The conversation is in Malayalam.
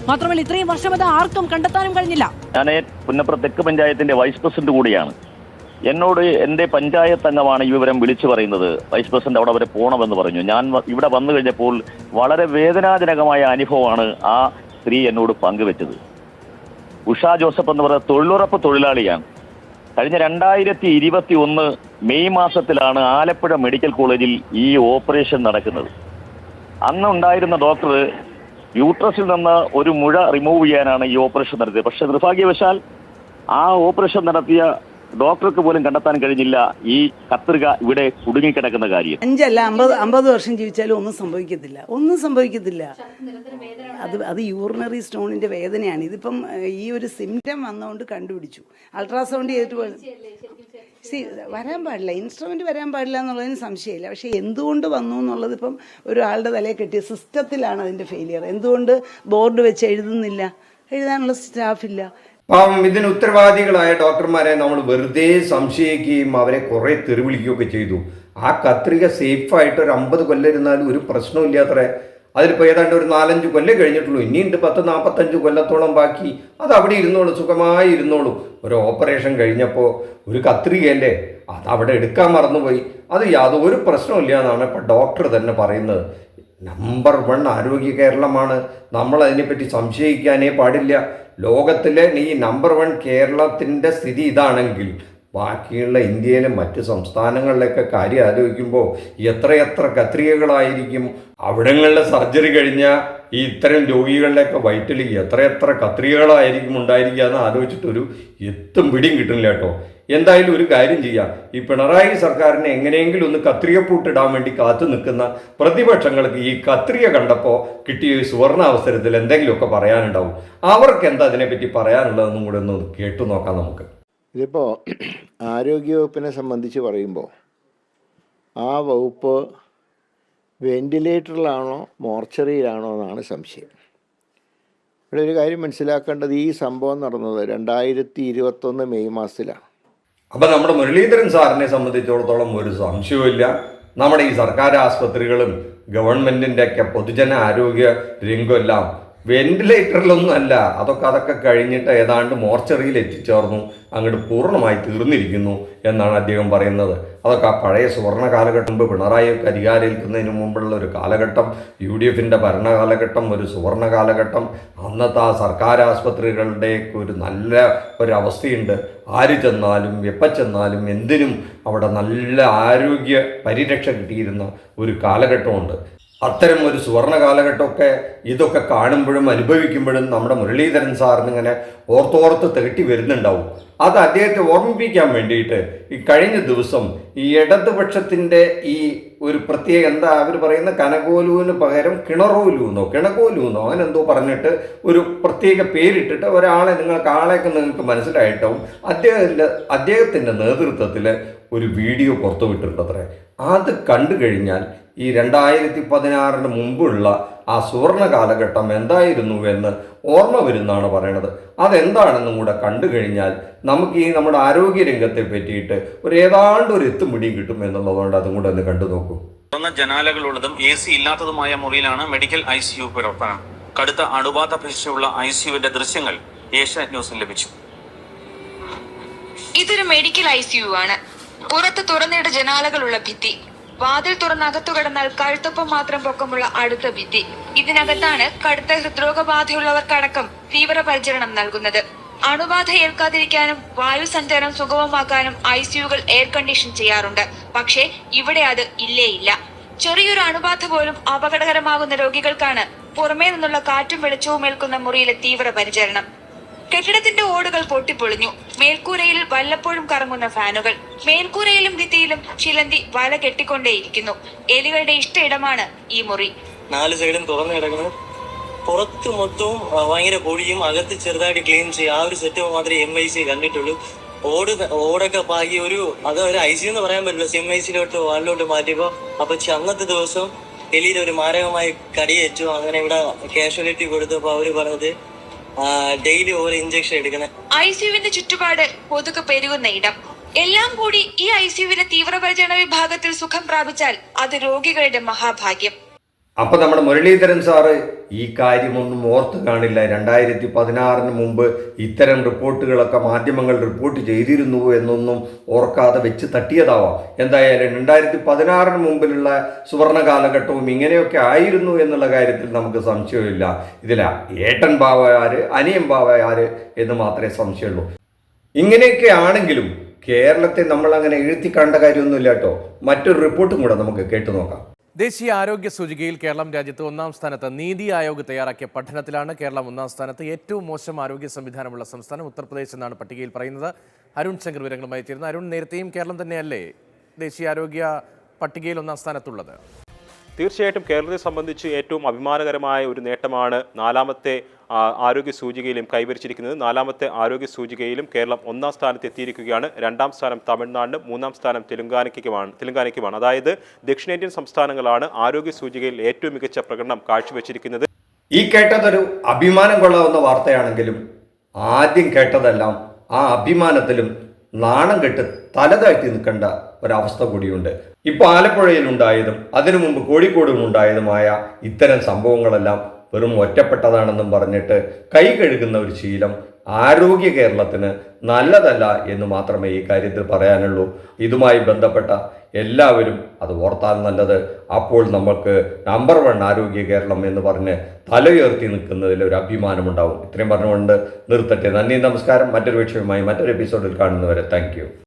മാത്രമല്ല ഇത്രയും വർഷം അത് ആർക്കും കണ്ടെത്താനും കഴിഞ്ഞില്ല. ഞാൻ പുന്നപ്ര തെക്ക് പഞ്ചായത്തിന്റെ വൈസ് പ്രസിഡന്റ് കൂടിയാണ്. എന്നോട് എന്റെ പഞ്ചായത്ത് അംഗമാണ് ഈ വിവരം വിളിച്ചു പറയുന്നത്. വൈസ് പ്രസിഡന്റ് അവിടെ വരെ പോകണമെന്ന് പറഞ്ഞു. ഞാൻ ഇവിടെ വന്നു കഴിഞ്ഞപ്പോൾ വളരെ വേദനാജനകമായ അനുഭവമാണ് ആ സ്ത്രീ എന്നോട് പങ്കുവെച്ചത്. ഉഷ ജോസഫ് എന്ന് പറയുന്ന തൊഴിലുറപ്പ് തൊഴിലാളിയാണ്. കഴിഞ്ഞ 2021 മെയ് മാസത്തിലാണ് ആലപ്പുഴ മെഡിക്കൽ കോളേജിൽ ഈ ഓപ്പറേഷൻ നടക്കുന്നത്. അന്ന് ഉണ്ടായിരുന്ന ഡോക്ടർ യൂട്രസിൽ നിന്ന് ഒരു മുഴ റിമൂവ് ചെയ്യാനാണ് ഈ ഓപ്പറേഷൻ നടത്തിയത്. പക്ഷെ നിർഭാഗ്യവശാൽ ആ ഓപ്പറേഷൻ നടത്തിയ ഡോക്ടർക്ക് പോലും കണ്ടെത്താൻ കഴിഞ്ഞില്ല ഈ കത്രിക ഇവിടെ കുടുങ്ങിക്കിടക്കുന്ന കാര്യം. 5 വർഷം ജീവിച്ചാലും ഒന്നും സംഭവിക്കത്തില്ല. അത് യൂറിനറി സ്റ്റോണിന്റെ വേദനയാണ്. ഇതിപ്പം ഈ ഒരു സിംറ്റം വന്നുകൊണ്ട് കണ്ടുപിടിച്ചു. അൾട്രാസൗണ്ട് ചെയ്തിട്ട് വരാൻ പാടില്ല, ഇൻസ്ട്രുമെന്റ് വരാൻ പാടില്ല എന്നുള്ളതിന് സംശയമില്ല. പക്ഷെ എന്തുകൊണ്ട് വന്നു എന്നുള്ളത് ഇപ്പം ഒരാളുടെ തലയിൽ കെട്ടിയ സിസ്റ്റത്തിലാണ് അതിന്റെ ഫെയിലിയർ. എന്തുകൊണ്ട് ബോർഡ് വെച്ച് എഴുതാനുള്ള സ്റ്റാഫില്ല. ഇതിന് ഉത്തരവാദികളായ ഡോക്ടർമാരെ നമ്മൾ വെറുതെ സംശയിക്കുകയും അവരെ കുറെ തെറിവിളിക്കുകയൊക്കെ ചെയ്തു. ആ കത്രിക സേഫായിട്ട് ഒരു 50 കൊല്ലം ഇരുന്നാലും ഒരു പ്രശ്നമില്ലാത്ര. അതിലിപ്പോൾ ഏതാണ്ട് ഒരു 4-5 കൊല്ലം കഴിഞ്ഞിട്ടുള്ളൂ. ഇനിയുണ്ട് 10-45 കൊല്ലത്തോളം ബാക്കി. അത് അവിടെ ഇരുന്നോളൂ, സുഖമായി ഇരുന്നോളൂ. ഒരു ഓപ്പറേഷൻ കഴിഞ്ഞപ്പോൾ ഒരു കത്രികയല്ലേ, അത് അവിടെ എടുക്കാൻ മറന്നുപോയി. അത് യാതൊരു പ്രശ്നമില്ല എന്നാണ് ഇപ്പം ഡോക്ടർ തന്നെ പറയുന്നത്. നമ്പർ 1 ആരോഗ്യ കേരളമാണ്. നമ്മൾ അതിനെപ്പറ്റി സംശയിക്കാനേ പാടില്ല. ലോകത്തിലെ ഈ നമ്പർ 1 കേരളത്തിൻ്റെ സ്ഥിതി ഇതാണെങ്കിൽ ബാക്കിയുള്ള ഇന്ത്യയിലെ മറ്റ് സംസ്ഥാനങ്ങളിലൊക്കെ കാര്യം ആലോചിക്കുമ്പോൾ എത്രയെത്ര കത്രികകളായിരിക്കും. അവിടങ്ങളിലെ സർജറി കഴിഞ്ഞ ഈ ഇത്തരം രോഗികളിലൊക്കെ വയറ്റിൽ എത്രയെത്ര കത്രികകളായിരിക്കും ഉണ്ടായിരിക്കുക എന്ന് ആലോചിച്ചിട്ടൊരു എത്തും പിടിയും കിട്ടുന്നില്ല കേട്ടോ. എന്തായാലും ഒരു കാര്യം ചെയ്യാം, ഈ പിണറായി സർക്കാരിനെ എങ്ങനെയെങ്കിലും ഒന്ന് കത്രികപ്പൂട്ടിടാൻ വേണ്ടി കാത്തു നിൽക്കുന്ന പ്രതിപക്ഷങ്ങൾക്ക് ഈ കത്രിക കണ്ടപ്പോൾ കിട്ടിയ ഈ സുവർണ അവസരത്തിൽ എന്തെങ്കിലുമൊക്കെ പറയാനുണ്ടാവും. അവർക്ക് എന്താ അതിനെപ്പറ്റി പറയാനുള്ളതെന്നും കൂടെ ഒന്ന് കേട്ടു നോക്കാം നമുക്ക്. ഇതിപ്പോൾ ആരോഗ്യവകുപ്പിനെ സംബന്ധിച്ച് പറയുമ്പോൾ ആ വകുപ്പ് വെന്റിലേറ്ററിലാണോ മോർച്ചറിയിലാണോ എന്നാണ് സംശയം. ഇവിടെ ഒരു കാര്യം മനസ്സിലാക്കേണ്ടത്, ഈ സംഭവം നടന്നത് 2021 മെയ് മാസത്തിലാണ്. അപ്പം നമ്മുടെ മുരളീധരൻ സാറിനെ സംബന്ധിച്ചിടത്തോളം ഒരു സംശയവുമില്ല. നമ്മുടെ ഈ സർക്കാർ ആസ്പത്രികളും ഗവൺമെൻറ്റിൻ്റെ ഒക്കെ പൊതുജന ആരോഗ്യ രംഗമെല്ലാം വെന്റിലേറ്ററിലൊന്നും അല്ല. അതൊക്കെ കഴിഞ്ഞിട്ട് ഏതാണ്ട് മോർച്ചറിയിൽ എത്തിച്ചേർന്നു, അങ്ങോട്ട് പൂർണ്ണമായി തീർന്നിരിക്കുന്നു എന്നാണ് അദ്ദേഹം പറയുന്നത്. അതൊക്കെ ആ പഴയ സുവർണ കാലഘട്ടം, പിണറായിയൊക്കെ അധികാരമേൽക്കുന്നതിന് മുമ്പുള്ള ഒരു കാലഘട്ടം, UDFൻ്റെ ഭരണകാലഘട്ടം, ഒരു സുവർണ കാലഘട്ടം. അന്നത്തെ ആ സർക്കാർ ആസ്പത്രികളുടെ ഒരു നല്ല ഒരവസ്ഥയുണ്ട്. ആര് ചെന്നാലും എപ്പോൾ ചെന്നാലും എന്തിനും അവിടെ നല്ല ആരോഗ്യ പരിരക്ഷ കിട്ടിയിരുന്ന ഒരു കാലഘട്ടമുണ്ട്. അത്തരം ഒരു സുവർണ കാലഘട്ടമൊക്കെ ഇതൊക്കെ കാണുമ്പോഴും അനുഭവിക്കുമ്പോഴും നമ്മുടെ മുരളീധരൻ സാറിന് ഇങ്ങനെ ഓർത്തോർത്ത് തികട്ടി വരുന്നുണ്ടാവും. അത് അദ്ദേഹത്തെ ഓർമ്മിപ്പിക്കാൻ വേണ്ടിയിട്ട് ഈ കഴിഞ്ഞ ദിവസം ഈ ഇടതുപക്ഷത്തിൻ്റെ ഈ ഒരു പ്രത്യേക എന്താ അവർ പറയുന്ന കനകോലുവിന് പകരം കിണകോലൂന്നോ അങ്ങനെ എന്തോ പറഞ്ഞിട്ട് ഒരു പ്രത്യേക പേരിട്ടിട്ട് ഒരാളെ ആളെയൊക്കെ നിങ്ങൾക്ക് മനസ്സിലായിട്ടും അദ്ദേഹത്തിൻ്റെ നേതൃത്വത്തിൽ ഒരു വീഡിയോ പുറത്തുവിട്ടിട്ടുണ്ടത്രേ. അത് കണ്ടു കഴിഞ്ഞാൽ ഈ 2016 മുമ്പുള്ള ആ സുവർണ കാലഘട്ടം എന്തായിരുന്നു എന്ന് ഓർമ്മ വരുന്നതാണ് പറയണത്. അതെന്താണെന്നും കൂടെ കണ്ടു കഴിഞ്ഞാൽ നമുക്ക് ഈ നമ്മുടെ ആരോഗ്യ രംഗത്തെ പറ്റിയിട്ട് ഏതാണ്ട് ഒരു എത്തും പിടിയും കിട്ടും എന്നുള്ളതുകൊണ്ട് അതും കൂടെ ഒന്ന് കണ്ടു നോക്കൂ. തുറന്ന ജനാലകളുള്ളതും AC ഇല്ലാത്തതുമായ മുറിയിലാണ് മെഡിക്കൽ ICU പ്രവർത്തനം. കടുത്ത അണുബാധ ഭീഷണിയുള്ള ICUവിന്റെ ദൃശ്യങ്ങൾ ഏഷ്യാനെറ്റ് ന്യൂസിന് ലഭിച്ചു. ഇതൊരു മെഡിക്കൽ ICU ആണ്. പുറത്ത് തുറന്നിട ജനാലകളുള്ള ഭിത്തി, വാതിൽ തുറന്നകത്തു കടന്നാൽ കഴുത്തൊപ്പം മാത്രം പൊക്കമുള്ള അടുത്ത ഭിത്തി. ഇതിനകത്താണ് കടുത്ത ഹൃദ്രോഗബാധയുള്ളവർക്കടക്കം തീവ്രപരിചരണം നൽകുന്നത്. അണുബാധ ഏൽക്കാതിരിക്കാനും വായുസഞ്ചാരം സുഗമമാക്കാനും ICUകൾ എയർ കണ്ടീഷൻ ചെയ്യാറുണ്ട്. പക്ഷേ ഇവിടെ അത് ഇല്ല. ചെറിയൊരു അണുബാധ പോലും അപകടകരമാകുന്ന രോഗികൾക്കാണ് പുറമേ നിന്നുള്ള കാറ്റും വെളിച്ചവും ഏൽക്കുന്ന മുറിയിലെ തീവ്രപരിചരണം. കെട്ടിടത്തിന്റെ ഓടുകൾ പൊട്ടിപ്പൊളിഞ്ഞു. മേൽക്കൂരയിൽ വല്ലപ്പോഴും കറങ്ങുന്ന ഫാനുകൾ. മേൽക്കൂരയിലും ഭിത്തിയിലും ചിലന്തി വല കെട്ടിക്കൊണ്ടേയിരിക്കുന്നു. എലികളുടെ ഇഷ്ടയിടമാണ് ഈ മുറി. 4 സൈഡും തുറന്നു കിടക്കുന്നത്. പുറത്ത് മൊത്തവും ഭയങ്കര പൊടിയും അകത്ത് ചെറുതായിട്ട് ക്ലീൻ ചെയ്യും. ആ ഒരു സെറ്റ് മാത്രമേ MIC കണ്ടിട്ടുള്ളൂ. ഓടൊക്കെ പാകി ഒരു ICU എന്ന് പറയാൻ പറ്റില്ല. MICയിലോട്ട് വാളിലോട്ട് മാറ്റിയപ്പോ അന്നത്തെ ദിവസം എലിയിൽ ഒരു മാരകമായി കടിയേറ്റു. അങ്ങനെ ഇവിടെ കാഷ്വാലിറ്റി കൊടുത്തപ്പോ അവര് പറഞ്ഞത് ഡെയിലി ഓരോ ഇഞ്ചക്ഷൻ എടുക്കുന്നത്. ICUവിന്റെ ചുറ്റുപാട് കൊതുക് പെരുകുന്ന ഇടം. എല്ലാം കൂടി ഈ ICUവിന്റെ തീവ്രപരിചരണ വിഭാഗത്തിൽ സുഖം പ്രാപിച്ചാൽ അത് രോഗികളുടെ മഹാഭാഗ്യം. അപ്പം നമ്മുടെ മുരളീധരൻ സാറ് ഈ കാര്യമൊന്നും ഓർത്ത് കാണില്ല. 2016 മുമ്പ് ഇത്തരം റിപ്പോർട്ടുകളൊക്കെ മാധ്യമങ്ങൾ റിപ്പോർട്ട് ചെയ്തിരുന്നു എന്നൊന്നും ഓർക്കാതെ വെച്ച് തട്ടിയതാവാം. എന്തായാലും 2016 മുമ്പിലുള്ള സുവർണ കാലഘട്ടവും ഇങ്ങനെയൊക്കെ ആയിരുന്നു എന്നുള്ള കാര്യത്തിൽ നമുക്ക് സംശയമില്ല. ഇതില ഏട്ടൻ ബാവ ആര്, അനിയൻ ബാവ ആര് എന്ന് മാത്രമേ സംശയമുള്ളൂ. ഇങ്ങനെയൊക്കെ ആണെങ്കിലും കേരളത്തെ നമ്മൾ അങ്ങനെ എഴുത്തി കണ്ട കാര്യമൊന്നുമില്ല കേട്ടോ. മറ്റൊരു റിപ്പോർട്ടും കൂടെ നമുക്ക് കേട്ടു നോക്കാം. ദേശീയ ആരോഗ്യ സൂചികയിൽ കേരളം രാജ്യത്ത് 1-ാം സ്ഥാനത്ത്. നീതി ആയോഗ് തയ്യാറാക്കിയ പഠനത്തിലാണ് കേരളം 1-ാം സ്ഥാനത്ത്. ഏറ്റവും മോശം ആരോഗ്യ സംവിധാനമുള്ള സംസ്ഥാനം ഉത്തർപ്രദേശ് എന്നാണ് പട്ടികയിൽ പറയുന്നത്. അരുൺ ശങ്കർ വിവരങ്ങളുമായി ചേരുന്നു. അരുൺ, നേരത്തെയും കേരളം തന്നെയല്ലേ ദേശീയ ആരോഗ്യ പട്ടികയിൽ 1-ാം സ്ഥാനത്തുള്ളത്? തീർച്ചയായിട്ടും കേരളത്തെ സംബന്ധിച്ച് ഏറ്റവും അഭിമാനകരമായ ഒരു നേട്ടമാണ് 4ാമത്തെ ആരോഗ്യ സൂചികയിലും കൈവരിച്ചിരിക്കുന്നത്. 4ാമത്തെ ആരോഗ്യ സൂചികയിലും കേരളം 1-ാം സ്ഥാനത്ത് എത്തിയിരിക്കുകയാണ്. 2ാം സ്ഥാനം തമിഴ്നാടിനും 3ാം സ്ഥാനം തെലങ്കാനയ്ക്കുമാണ്. അതായത് ദക്ഷിണേന്ത്യൻ സംസ്ഥാനങ്ങളാണ് ആരോഗ്യ സൂചികയിൽ ഏറ്റവും മികച്ച പ്രകടനം കാഴ്ചവെച്ചിരിക്കുന്നത്. ഈ കേട്ടതൊരു അഭിമാനം കൊള്ളാവുന്ന വാർത്തയാണെങ്കിലും ആദ്യം കേട്ടതെല്ലാം ആ അഭിമാനത്തിലും നാണം കെട്ട് തലതാഴ്ത്തി നിൽക്കേണ്ട ഒരവസ്ഥ കൂടിയുണ്ട്. ഇപ്പോൾ ആലപ്പുഴയിലുണ്ടായതും അതിനു മുമ്പ് കോഴിക്കോടും ഉണ്ടായതുമായ ഇത്തരം സംഭവങ്ങളെല്ലാം വെറും ഒറ്റപ്പെട്ടതാണെന്നും പറഞ്ഞിട്ട് കൈ കഴുകുന്ന ഒരു ശീലം ആരോഗ്യ കേരളത്തിന് നല്ലതല്ല എന്ന് മാത്രമേ ഈ കാര്യത്തിൽ പറയാനുള്ളൂ. ഇതുമായി ബന്ധപ്പെട്ട എല്ലാവരും അത് ഓർത്താൽ നല്ലത്. അപ്പോൾ നമുക്ക് നമ്പർ 1 ആരോഗ്യ കേരളം എന്ന് പറഞ്ഞ് തലയുയർത്തി നിൽക്കുന്നതിൽ ഒരു അഭിമാനമുണ്ടാവും. ഇത്രയും പറഞ്ഞുകൊണ്ട് നിർത്തട്ടെ. നന്ദി, നമസ്കാരം. മറ്റൊരു വിഷയവുമായി മറ്റൊരു എപ്പിസോഡിൽ കാണുന്നവരെ താങ്ക് യു.